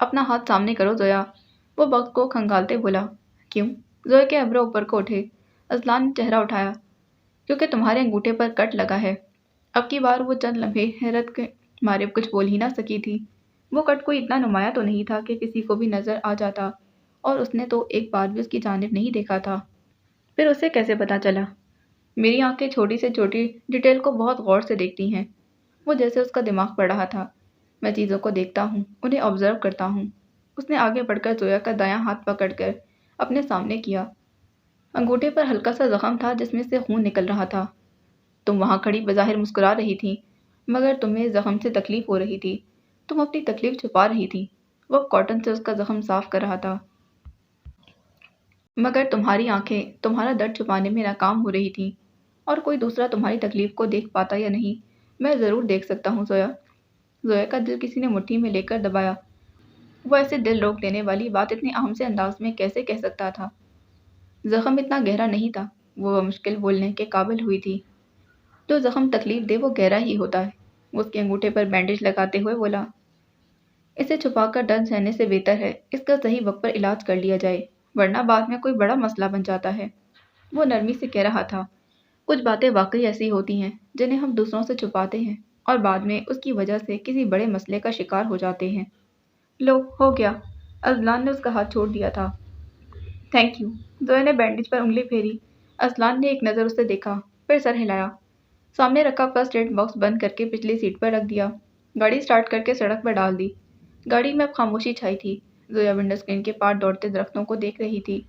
اپنا ہاتھ سامنے کرو زویا، وہ وقت کو کھنگالتے بولا۔ کیوں؟ زویا کے ابرو اوپر کو اٹھے۔ اذلان نے چہرہ اٹھایا۔ کیونکہ تمہارے انگوٹھے پر کٹ لگا ہے۔ اب کی بار وہ چند لمحے حیرت کے مارے کچھ بول ہی نہ سکی تھی۔ وہ کٹ کوئی اتنا نمایاں تو نہیں تھا کہ کسی کو بھی نظر آ جاتا، اور اس نے تو ایک بار بھی اس کی جانب نہیں دیکھا تھا۔ پھر اسے کیسے پتا چلا؟ میری آنکھیں چھوٹی سے چھوٹی ڈیٹیل کو بہت غور سے دیکھتی ہیں۔ وہ جیسے اس کا دماغ پڑھ رہا تھا۔ میں چیزوں کو دیکھتا ہوں، انہیں آبزرو کرتا ہوں۔ اس نے آگے بڑھ کر زویا کا دایاں ہاتھ پکڑ کر اپنے سامنے کیا۔ انگوٹھے پر ہلکا سا زخم تھا جس میں سے خون نکل رہا تھا۔ تم وہاں کھڑی بظاہر مسکرا رہی تھی، مگر تمہیں زخم سے تکلیف ہو رہی تھی۔ تم اپنی تکلیف چھپا رہی تھی۔ وہ کاٹن سے اس کا زخم صاف کر رہا تھا۔ مگر تمہاری آنکھیں تمہارا درد چھپانے میں ناکام ہو رہی تھیں، اور کوئی دوسرا تمہاری تکلیف کو دیکھ پاتا یا نہیں، میں ضرور دیکھ سکتا ہوں زویا۔ زویا کا دل کسی نے مٹھی میں لے کر دبایا۔ وہ ایسے دل روک دینے والی بات اتنے اہم سے انداز میں کیسے کہہ سکتا تھا؟ زخم اتنا گہرا نہیں تھا، وہ مشکل بولنے کے قابل ہوئی تھی۔ جو زخم تکلیف دے وہ گہرا ہی ہوتا ہے۔ وہ اس کے انگوٹھے پر بینڈیج لگاتے ہوئے بولا۔ اسے چھپا کر درد سہنے سے بہتر ہے اس کا صحیح وقت پر علاج کر لیا جائے، ورنہ بعد میں کوئی بڑا مسئلہ بن جاتا ہے۔ وہ نرمی سے کہہ رہا تھا۔ کچھ باتیں واقعی ایسی ہوتی ہیں جنہیں ہم دوسروں سے چھپاتے ہیں اور بعد میں اس کی وجہ سے کسی بڑے مسئلے کا شکار ہو جاتے ہیں۔ لو، ہو گیا۔ اذلان نے اس کا ہاتھ چھوڑ دیا تھا۔ Thank you. زویا نے بینڈیج پر انگلی پھیری۔ اذلان نے ایک نظر اسے دیکھا، پھر سر ہلایا۔ سامنے رکھا فرسٹ ایڈ باکس بند کر کے پچھلی سیٹ پر رکھ دیا۔ گاڑی سٹارٹ کر کے سڑک پر ڈال دی۔ گاڑی میں اب خاموشی چھائی تھی۔ زویا ونڈو اسکرین کے پار دوڑتے درختوں کو دیکھ رہی تھی۔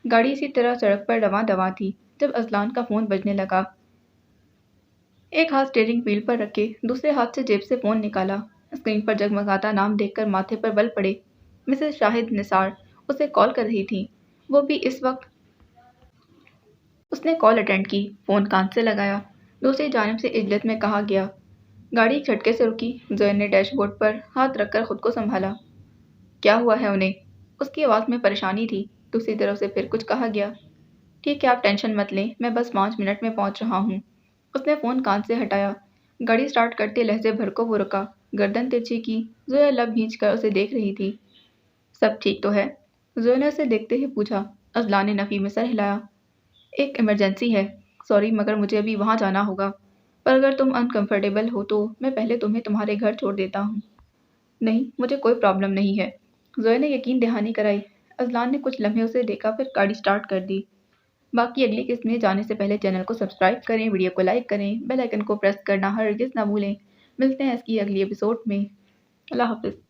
گاڑی اسی طرح سڑک پر رواں دواں تھی جب اذلان کا فون بجنے لگا۔ ایک ہاتھ اسٹیئرنگ وہیل پر رکھے دوسرے ہاتھ سے جیب سے فون نکالا۔ اسکرین پر جگمگاتا نام دیکھ کر ماتھے پر بل پڑے۔ مسز شاہد نثار اسے کال کر رہی تھیں۔ وہ بھی اس وقت۔ اس نے کال اٹینڈ کی، فون کان سے لگایا۔ دوسری جانب سے اجلت میں کہا گیا۔ گاڑی ایک جھٹکے سے رکی۔ زویا نے ڈیش بورڈ پر ہاتھ رکھ کر خود کو سنبھالا۔ کیا ہوا ہے انہیں؟ اس کی آواز میں پریشانی تھی۔ دوسری طرف سے پھر کچھ کہا گیا۔ ٹھیک ہے، آپ ٹینشن مت لیں، میں بس 5 منٹ میں پہنچ رہا ہوں۔ اس نے فون کان سے ہٹایا۔ گاڑی سٹارٹ کرتے لہجے بھر کو وہ رکا، گردن ترچھی کی۔ زویا لب بھینچ کر اسے دیکھ رہی تھی۔ سب ٹھیک تو ہے؟ زویا نے اسے دیکھتے ہی پوچھا۔ اذلان نے نفی میں سر ہلایا۔ ایک ایمرجنسی ہے، سوری مگر مجھے ابھی وہاں جانا ہوگا، پر اگر تم انکمفرٹیبل ہو تو میں پہلے تمہیں تمہارے گھر چھوڑ دیتا ہوں۔ نہیں، مجھے کوئی پرابلم نہیں ہے، زویا نے یقین دہانی کرائی۔ اذلان نے کچھ لمحے اسے دیکھا، پھر گاڑی سٹارٹ کر دی۔ باقی اگلی قسط میں جانے سے پہلے چینل کو سبسکرائب کریں، ویڈیو کو لائک کریں، بیل آئیکن کو پریس کرنا ہرگز نہ بھولیں۔ ملتے ہیں اس کی اگلی ایپیسوڈ میں۔ اللہ حافظ۔